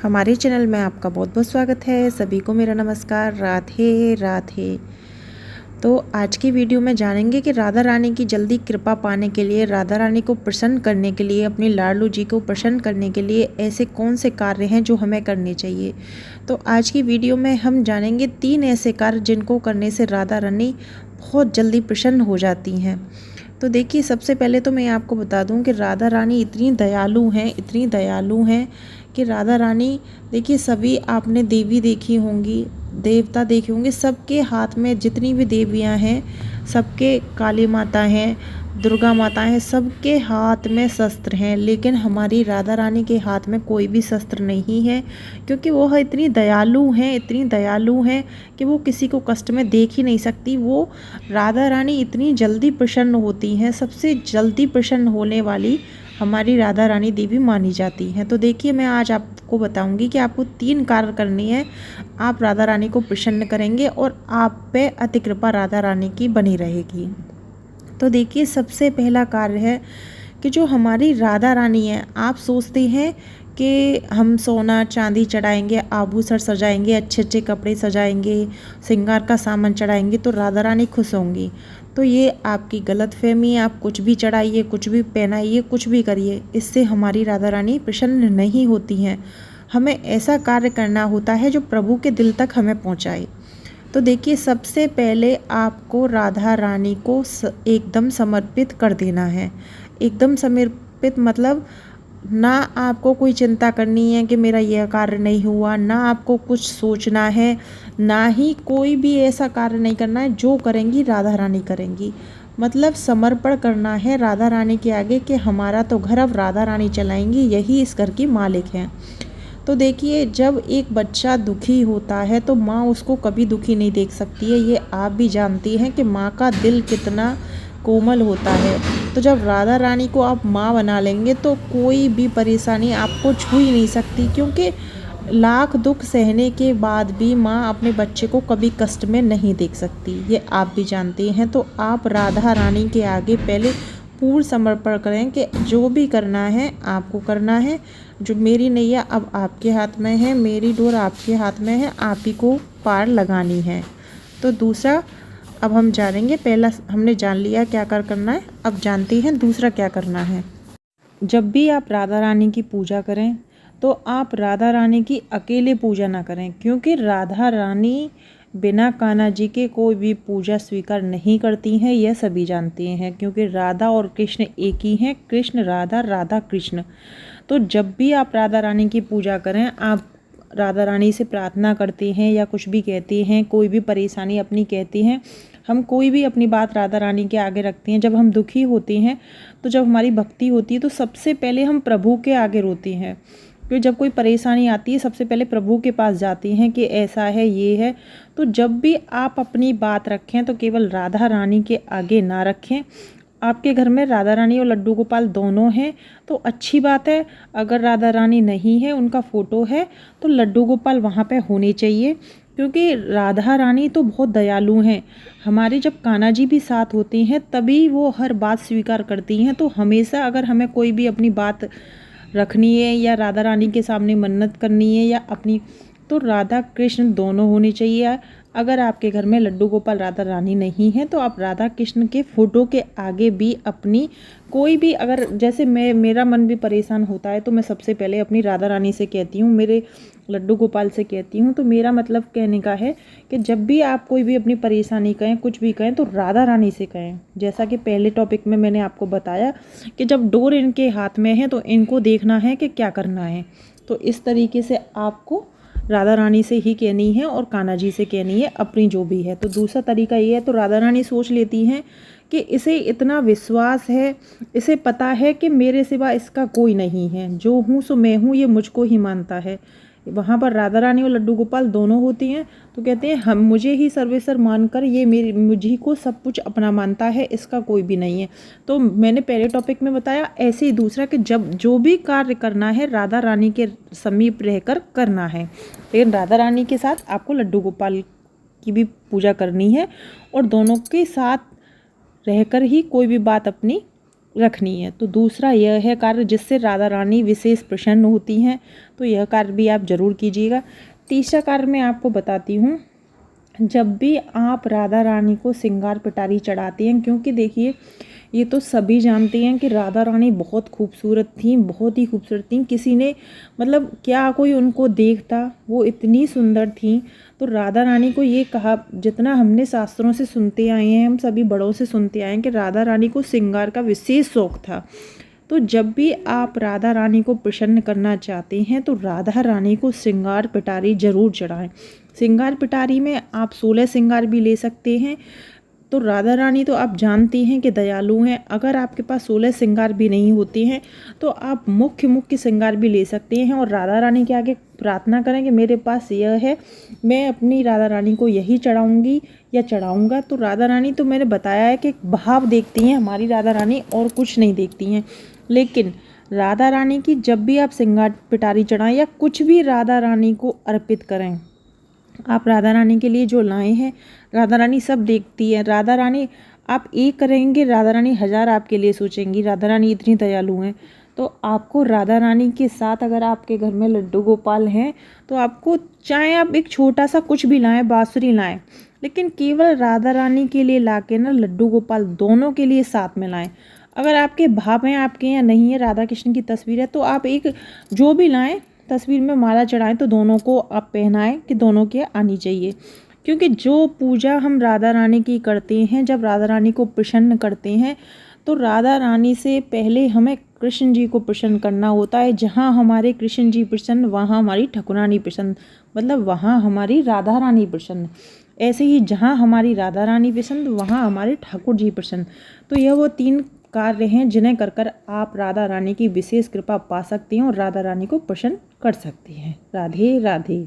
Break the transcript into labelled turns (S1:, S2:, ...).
S1: हमारे चैनल में आपका बहुत बहुत स्वागत है। सभी को मेरा नमस्कार। राधे राधे। तो आज की वीडियो में जानेंगे कि राधा रानी की जल्दी कृपा पाने के लिए, राधा रानी को प्रसन्न करने के लिए, अपनी लाडलू जी को प्रसन्न करने के लिए ऐसे कौन से कार्य हैं जो हमें करने चाहिए। तो आज की वीडियो में हम जानेंगे 3 ऐसे कार्य जिनको करने से राधा रानी बहुत जल्दी प्रसन्न हो जाती हैं। तो देखिए, सबसे पहले तो मैं आपको बता दूं कि राधा रानी इतनी दयालु हैं कि राधा रानी, देखिए, सभी आपने देवी देखी होंगी, देवता देखे होंगे, सबके हाथ में जितनी भी देवियां हैं, सबके काली माता हैं, दुर्गा माता हैं, सबके हाथ में शस्त्र हैं, लेकिन हमारी राधा रानी के हाथ में कोई भी शस्त्र नहीं है, क्योंकि वो इतनी दयालु हैं कि वो किसी को कष्ट में देख ही नहीं सकती। वो राधा रानी इतनी जल्दी प्रसन्न होती हैं, सबसे जल्दी प्रसन्न होने वाली हमारी राधा रानी देवी मानी जाती हैं। तो देखिए, मैं आज आपको बताऊंगी कि आपको 3 कार्य करनी है, आप राधा रानी को प्रसन्न करेंगे और आप पे अति कृपा राधा रानी की बनी रहेगी। तो देखिए, सबसे पहला कार्य है कि जो हमारी राधा रानी है, आप सोचते हैं कि हम सोना चांदी चढ़ाएंगे, आभूषण सजाएंगे, अच्छे अच्छे कपड़े सजाएंगे, श्रृंगार का सामान चढ़ाएंगे तो राधा रानी खुश होंगी। तो ये आपकी गलतफहमी है। आप कुछ भी चढ़ाइए, कुछ भी पहनाइए, कुछ भी करिए, इससे हमारी राधा रानी प्रसन्न नहीं होती हैं। हमें ऐसा कार्य करना होता है जो प्रभु के दिल तक हमें पहुँचाए। तो देखिए, सबसे पहले आपको राधा रानी को एकदम समर्पित कर देना है। एकदम समर्पित मतलब ना आपको कोई चिंता करनी है कि मेरा यह कार्य नहीं हुआ, ना आपको कुछ सोचना है, ना ही कोई भी ऐसा कार्य नहीं करना है। जो करेंगी राधा रानी करेंगी, मतलब समर्पण करना है राधा रानी के आगे कि हमारा तो घर अब राधा रानी चलाएंगी, यही इस घर की मालिक हैं। तो देखिए, जब एक बच्चा दुखी होता है तो माँ उसको कभी दुखी नहीं देख सकती है। ये आप भी जानती हैं कि माँ का दिल कितना कोमल होता है। तो जब राधा रानी को आप माँ बना लेंगे तो कोई भी परेशानी आपको छू ही नहीं सकती, क्योंकि लाख दुख सहने के बाद भी माँ अपने बच्चे को कभी कष्ट में नहीं देख सकती, ये आप भी जानते हैं। तो आप राधा रानी के आगे पहले पूर्ण समर्पण करें कि जो भी करना है आपको करना है। जो मेरी नैया अब आपके हाथ में है, मेरी डोर आपके हाथ में है, आप ही को पार लगानी है। तो दूसरा अब हम जानेंगे। पहला हमने जान लिया क्या कर करना है, अब जानते हैं दूसरा क्या करना है। जब भी आप राधा रानी की पूजा करें तो आप राधा रानी की अकेले पूजा ना करें, क्योंकि राधा रानी बिना कान्हा जी के कोई भी पूजा स्वीकार नहीं करती हैं, यह सभी जानते हैं। क्योंकि राधा और कृष्ण एक ही हैं, कृष्ण राधा, राधा कृष्ण। तो जब भी आप राधा रानी की पूजा करें, आप राधा रानी से प्रार्थना करते हैं या कुछ भी कहते हैं, कोई भी परेशानी अपनी कहते हैं, हम कोई भी अपनी बात राधा रानी के आगे रखते हैं। जब हम दुखी होते हैं, तो जब हमारी भक्ति होती है, तो सबसे पहले हम प्रभु के आगे रोते हैं। क्योंकि जब कोई परेशानी आती है, सबसे पहले प्रभु के पास जाती हैं कि ऐसा है, ये है। तो जब भी आप अपनी बात रखें तो केवल राधा रानी के आगे ना रखें। आपके घर में राधा रानी और लड्डू गोपाल दोनों हैं तो अच्छी बात है। अगर राधा रानी नहीं है, उनका फ़ोटो है, तो लड्डू गोपाल वहाँ पे होने चाहिए, क्योंकि राधा रानी तो बहुत दयालु हैं। हमारे जब कान्हा जी भी साथ होते हैं तभी वो हर बात स्वीकार करती हैं। तो हमेशा अगर हमें कोई भी अपनी बात रखनी है या राधा रानी के सामने मन्नत करनी है या अपनी, तो राधा कृष्ण दोनों होने चाहिए। अगर आपके घर में लड्डू गोपाल राधा रानी नहीं है तो आप राधा कृष्ण के फ़ोटो के आगे भी अपनी कोई भी, अगर जैसे मेरा मन भी परेशान होता है तो मैं सबसे पहले अपनी राधा रानी से कहती हूँ, मेरे लड्डू गोपाल से कहती हूँ। तो मेरा मतलब कहने का है कि जब भी आप कोई भी अपनी परेशानी कहें, कुछ भी कहें, तो राधा रानी से कहें। जैसा कि पहले टॉपिक में मैंने आपको बताया कि जब डोर इनके हाथ में है तो इनको देखना है कि क्या करना है। तो इस तरीके से आपको राधा रानी से ही कहनी है और कान्हा जी से कहनी है अपनी जो भी है। तो दूसरा तरीका ये है, तो राधा रानी सोच लेती हैं कि इसे इतना विश्वास है, इसे पता है कि मेरे सिवा इसका कोई नहीं है, जो हूँ सो मैं हूँ, ये मुझको ही मानता है। वहाँ पर राधा रानी और लड्डू गोपाल दोनों होती हैं। तो कहते हैं हम मुझे ही सर्वेसर मानकर ये मुझे को सब कुछ अपना मानता है, इसका कोई भी नहीं है। तो मैंने पहले टॉपिक में बताया, ऐसे ही दूसरा कि जब जो भी कार्य करना है राधा रानी के समीप रहकर करना है। लेकिन राधा रानी के साथ आपको लड्डू गोपाल की भी पूजा करनी है और दोनों के साथ रहकर ही कोई भी बात अपनी रखनी है। तो दूसरा यह है कार्य जिससे राधा रानी विशेष प्रसन्न होती हैं, तो यह कार्य भी आप ज़रूर कीजिएगा। तीसरा कार्य मैं आपको बताती हूँ, जब भी आप राधा रानी को श्रृंगार पिटारी चढ़ाते हैं, क्योंकि देखिए ये तो सभी जानते हैं कि राधा रानी बहुत खूबसूरत थी, बहुत ही खूबसूरत थी। किसी ने मतलब क्या कोई उनको देखता, वो इतनी सुंदर थी। तो राधा रानी को ये कहा, जितना हमने शास्त्रों से सुनते आए हैं, हम सभी बड़ों से सुनते आए हैं कि राधा रानी को श्रृंगार का विशेष शौक था। तो जब भी आप राधा रानी को प्रसन्न करना चाहते हैं तो राधा रानी को श्रृंगार पिटारी जरूर चढ़ाएं। श्रृंगार पिटारी में आप 16 श्रृंगार भी ले सकते हैं। तो राधा रानी तो आप जानती हैं कि दयालु हैं। अगर आपके पास 16 श्रृंगार भी नहीं होते हैं तो आप मुख्य श्रृंगार भी ले सकते हैं और राधा रानी के आगे प्रार्थना करें कि मेरे पास यह है, मैं अपनी राधा रानी को यही चढ़ाऊंगी या चढ़ाऊंगा। तो राधा रानी तो मैंने बताया है कि भाव देखती हैं हमारी राधा रानी, और कुछ नहीं देखती हैं। लेकिन राधा रानी की जब भी आप श्रृंगार पिटारी चढ़ाएं या कुछ भी राधा रानी को अर्पित करें, आप राधा रानी के लिए जो लाए हैं, राधा रानी सब देखती है। राधा रानी आप एक करेंगे, राधा रानी 1000 आपके लिए सोचेंगी। राधा रानी इतनी दयालु हैं। तो आपको राधा रानी के साथ, अगर आपके घर में लड्डू गोपाल हैं तो आपको, चाहे आप एक छोटा सा कुछ भी लाएं, बांसुरी लाएं, लेकिन केवल राधा रानी के लिए ला के ना लड्डू गोपाल दोनों के लिए साथ में लाएं। अगर आपके भाव हैं, आपके यहाँ नहीं है, राधा कृष्ण की तस्वीर है, तो आप एक जो भी लाएं तस्वीर में माला चढ़ाएं, तो दोनों को आप पहनाएं कि दोनों के आनी चाहिए। क्योंकि जो पूजा हम राधा रानी की करते हैं, जब राधा रानी को प्रसन्न करते हैं, तो राधा रानी से पहले हमें कृष्ण जी को प्रसन्न करना होता है। जहाँ हमारे कृष्ण जी प्रसन्न, वहाँ हमारी ठाकुरानी प्रसन्न, मतलब वहाँ हमारी राधा रानी प्रसन्न। ऐसे ही जहाँ हमारी राधा रानी प्रसन्न, वहाँ हमारे ठाकुर जी प्रसन्न। तो यह वो 3 कार्य हैं जिन्हें कर कर आप राधा रानी की विशेष कृपा पा सकती हैं और राधा रानी को प्रसन्न कर सकती हैं। राधे राधे।